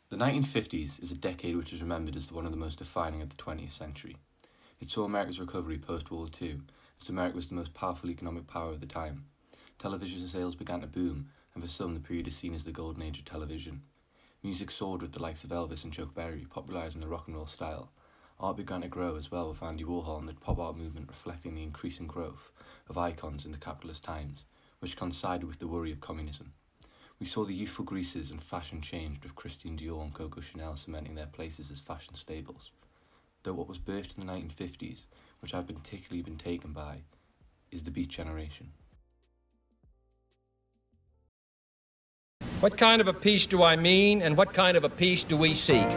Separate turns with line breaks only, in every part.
The 1950s is a decade which is remembered as one of the most defining of the 20th century. It saw America's recovery post-World War II, as America was the most powerful economic power of the time. Television sales began to boom, and for some the period is seen as the golden age of television. Music soared with the likes of Elvis and Chuck Berry, popularising the rock and roll style. Art began to grow as well, with Andy Warhol and the pop art movement reflecting the increasing growth of icons in the capitalist times, which coincided with the worry of communism. We saw the youthful Greases and fashion changed, with Christian Dior and Coco Chanel cementing their places as fashion staples. Though what was birthed in the 1950s, which I've particularly been taken by, is the Beat Generation.
What kind of a peace do I mean, and what kind of a peace do we seek?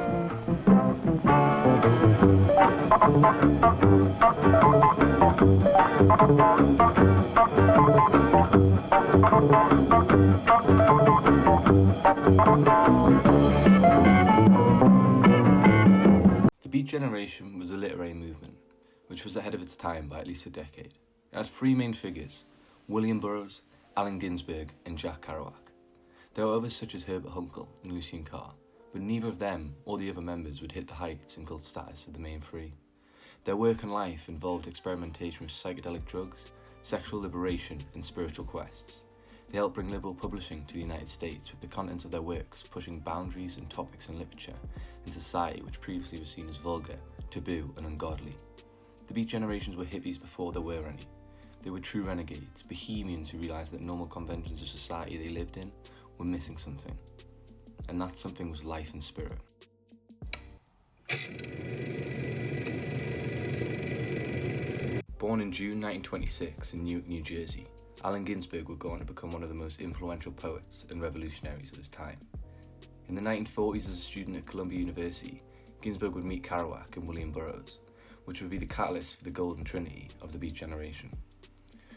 The Beat Generation was a literary movement, which was ahead of its time by at least a decade. It had three main figures: William Burroughs, Allen Ginsberg, and Jack Kerouac. There were others such as Herbert Hunckel and Lucien Carr, but neither of them or the other members would hit the heights and cult status of the main three. Their work and life involved experimentation with psychedelic drugs, sexual liberation, and spiritual quests. They helped bring liberal publishing to the United States, with the contents of their works pushing boundaries and topics in literature and society which previously were seen as vulgar, taboo, and ungodly. The Beat Generations were hippies before there were any. They were true renegades, bohemians who realised that normal conventions of society they lived in were missing something, and that something was life and spirit. Born in June 1926 in Newark, New Jersey, Allen Ginsberg would go on to become one of the most influential poets and revolutionaries of his time. In the 1940s, as a student at Columbia University, Ginsberg would meet Kerouac and William Burroughs, which would be the catalyst for the golden trinity of the Beat Generation.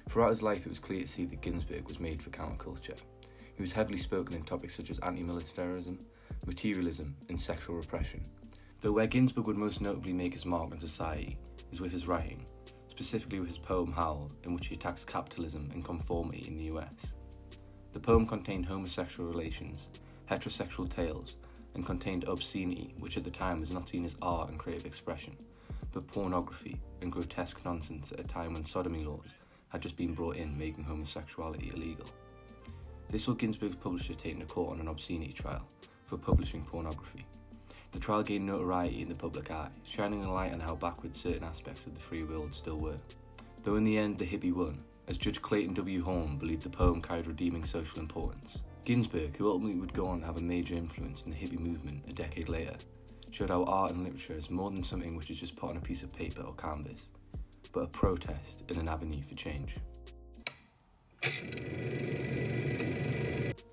Throughout his life, it was clear to see that Ginsberg was made for counterculture. He was heavily spoken in topics such as anti-militarism, materialism, and sexual repression. Though where Ginsberg would most notably make his mark on society is with his writing, specifically with his poem Howl, in which he attacks capitalism and conformity in the US. The poem contained homosexual relations, heterosexual tales, and contained obscenity, which at the time was not seen as art and creative expression, but pornography and grotesque nonsense at a time when sodomy laws had just been brought in, making homosexuality illegal. This saw Ginsberg's publisher taken to court on an obscenity trial for publishing pornography. The trial gained notoriety in the public eye, shining a light on how backward certain aspects of the free world still were. Though in the end the hippie won, as Judge Clayton W. Horn believed the poem carried redeeming social importance. Ginsberg, who ultimately would go on to have a major influence in the hippie movement a decade later, showed how art and literature is more than something which is just put on a piece of paper or canvas, but a protest and an avenue for change.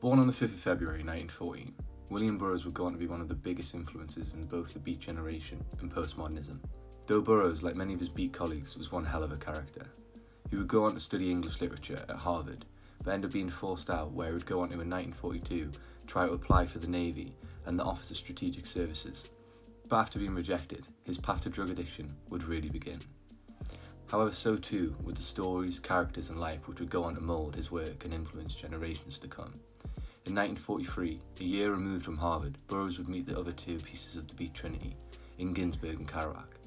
Born on the 5th of February 1914, William Burroughs would go on to be one of the biggest influences in both the Beat Generation and postmodernism. Though Burroughs, like many of his Beat colleagues, was one hell of a character. He would go on to study English literature at Harvard, but ended up being forced out, where he would go on to in 1942 try to apply for the Navy and the Office of Strategic Services. But after being rejected, his path to drug addiction would really begin. However, so too would the stories, characters and life which would go on to mould his work and influence generations to come. In 1943, a year removed from Harvard, Burroughs would meet the other two pieces of the Beat Trinity, in Ginsberg and Kerouac.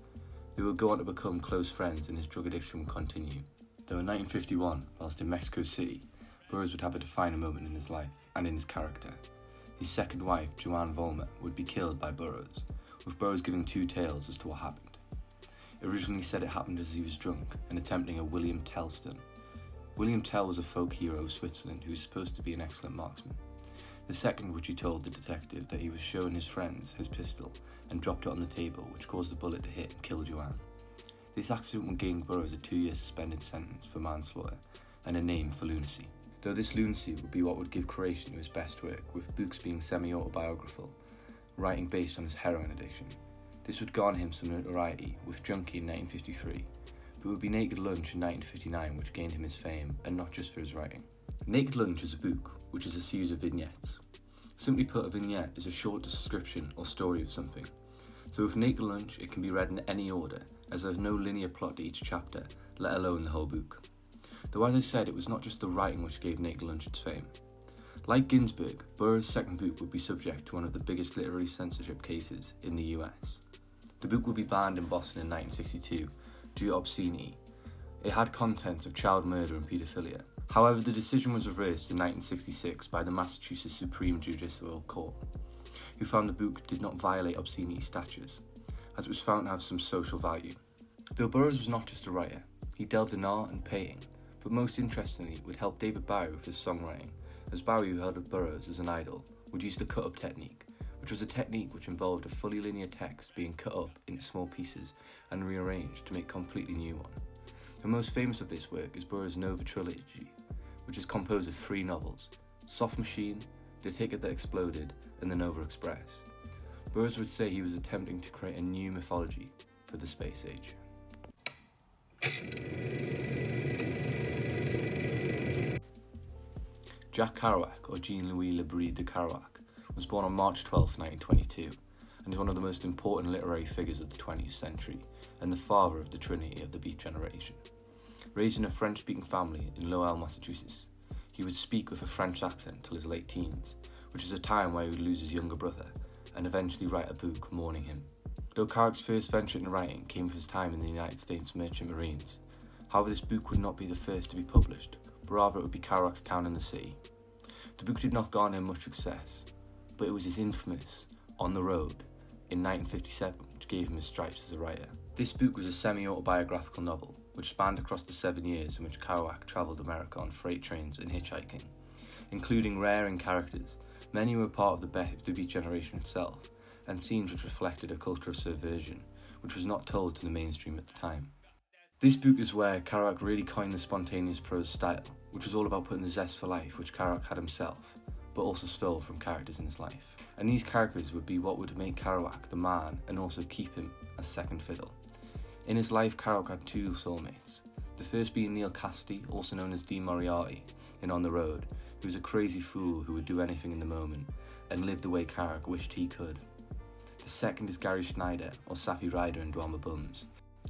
They would go on to become close friends, and his drug addiction would continue. Though in 1951, whilst in Mexico City, Burroughs would have a defining moment in his life and in his character. His second wife, Joanne Vollmer, would be killed by Burroughs, with Burroughs giving two tales as to what happened. It originally said it happened as he was drunk and attempting a William Tell stunt. William Tell was a folk hero of Switzerland who was supposed to be an excellent marksman. The second, which he told the detective that he was showing his friends his pistol and dropped it on the table, which caused the bullet to hit and kill Joanne. This accident would gain Burroughs a 2-year suspended sentence for manslaughter and a name for lunacy. Though this lunacy would be what would give creation to his best work, with books being semi-autobiographical, writing based on his heroin addiction. This would garner him some notoriety, with Junkie in 1953, but it would be Naked Lunch in 1959 which gained him his fame, and not just for his writing. Naked Lunch is a book, which is a series of vignettes. Simply put, a vignette is a short description or story of something. So with Naked Lunch, it can be read in any order, as there's no linear plot to each chapter, let alone the whole book. Though as I said, it was not just the writing which gave Naked Lunch its fame. Like Ginsberg, Burroughs' second book would be subject to one of the biggest literary censorship cases in the US. The book would be banned in Boston in 1962 due to obscenity. It had contents of child murder and paedophilia. However, the decision was reversed in 1966 by the Massachusetts Supreme Judicial Court, who found the book did not violate obscenity statutes, as it was found to have some social value. Though Burroughs was not just a writer, he delved in art and painting, but most interestingly would help David Bowie with his songwriting, as Bowie, who held up Burroughs as an idol, would use the cut-up technique, which was a technique which involved a fully linear text being cut up into small pieces and rearranged to make a completely new one. The most famous of this work is Burroughs' Nova trilogy, which is composed of 3 novels: Soft Machine, The Ticket That Exploded, and The Nova Express. Burroughs would say he was attempting to create a new mythology for the space age. Jack Kerouac, or Jean-Louis Le Bris de Kerouac, was born on March 12, 1922, and is one of the most important literary figures of the 20th century, and the father of the trinity of the Beat generation. Raised in a French-speaking family in Lowell, Massachusetts, he would speak with a French accent till his late teens, which is a time where he would lose his younger brother, and eventually write a book mourning him. Though Kerouac's first venture into writing came with his time in the United States Merchant Marines, however this book would not be the first to be published, but rather it would be Kerouac's Town in the Sea. The book did not garner much success, but it was his infamous On the Road in 1957 which gave him his stripes as a writer. This book was a semi-autobiographical novel which spanned across the 7 years in which Kerouac travelled America on freight trains and hitchhiking, including raring characters. Many were part of the Beat generation itself, and scenes which reflected a culture of subversion, which was not told to the mainstream at the time. This book is where Kerouac really coined the spontaneous prose style, which was all about putting the zest for life which Kerouac had himself, but also stole from characters in his life. And these characters would be what would make Kerouac the man and also keep him as second fiddle. In his life, Kerouac had 2 soulmates, the first being Neil Cassidy, also known as Dean Moriarty, in On the Road, who was a crazy fool who would do anything in the moment and live the way Kerouac wished he could. The second is Gary Schneider, or Safi Ryder in Dwelmer Bums,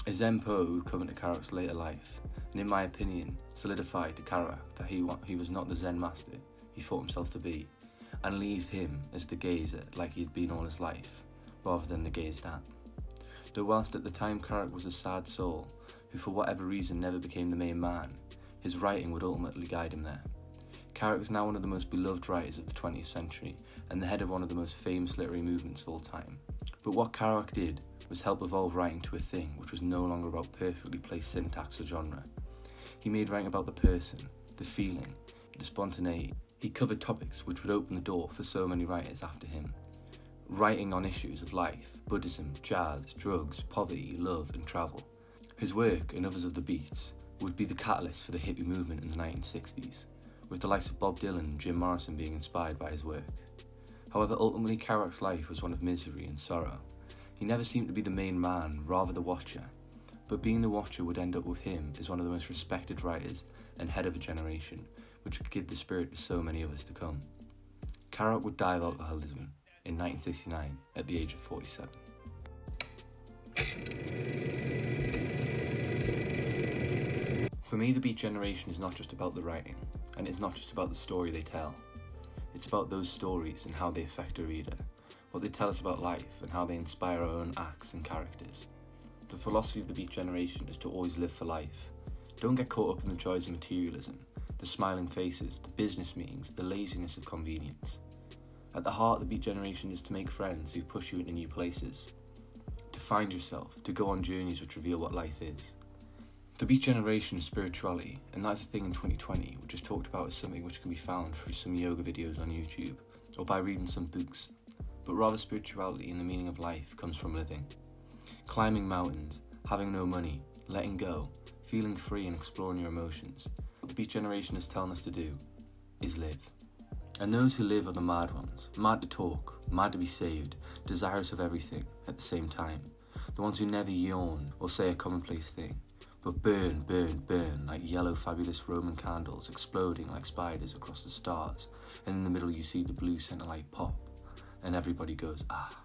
a Zen poet who would come into Kerouac's later life, and in my opinion, solidified to Kerouac that he was not the Zen master he thought himself to be, and leave him as the gazer like he had been all his life, rather than the gazed at. Though whilst at the time Kerouac was a sad soul, who for whatever reason never became the main man, his writing would ultimately guide him there. Kerouac is now one of the most beloved writers of the 20th century, and the head of one of the most famous literary movements of all time. But what Kerouac did was help evolve writing to a thing which was no longer about perfectly placed syntax or genre. He made writing about the person, the feeling, the spontaneity. He covered topics which would open the door for so many writers after him. Writing on issues of life, Buddhism, jazz, drugs, poverty, love and travel. His work, and others of the Beats, would be the catalyst for the hippie movement in the 1960s, with the likes of Bob Dylan and Jim Morrison being inspired by his work. However, ultimately Kerouac's life was one of misery and sorrow. He never seemed to be the main man, rather the watcher, but being the watcher would end up with him as one of the most respected writers and head of a generation, which would give the spirit to so many of us to come. Kerouac would die of alcoholism in 1969 at the age of 47. For me, the Beat generation is not just about the writing, and it's not just about the story they tell. It's about those stories and how they affect a reader, what they tell us about life and how they inspire our own acts and characters. The philosophy of the Beat generation is to always live for life. Don't get caught up in the joys of materialism, the smiling faces, the business meetings, the laziness of convenience. At the heart, the Beat generation is to make friends who push you into new places, to find yourself, to go on journeys which reveal what life is. The Beat generation is spirituality, and that's a thing in 2020 which is talked about as something which can be found through some yoga videos on YouTube, or by reading some books, but rather spirituality in the meaning of life comes from living. Climbing mountains, having no money, letting go, feeling free and exploring your emotions. What the Beat generation is telling us to do is live. And those who live are the mad ones, mad to talk, mad to be saved, desirous of everything at the same time. The ones who never yawn or say a commonplace thing, but burn, burn, burn like yellow fabulous Roman candles exploding like spiders across the stars, and in the middle you see the blue centre light pop, and everybody goes, ah.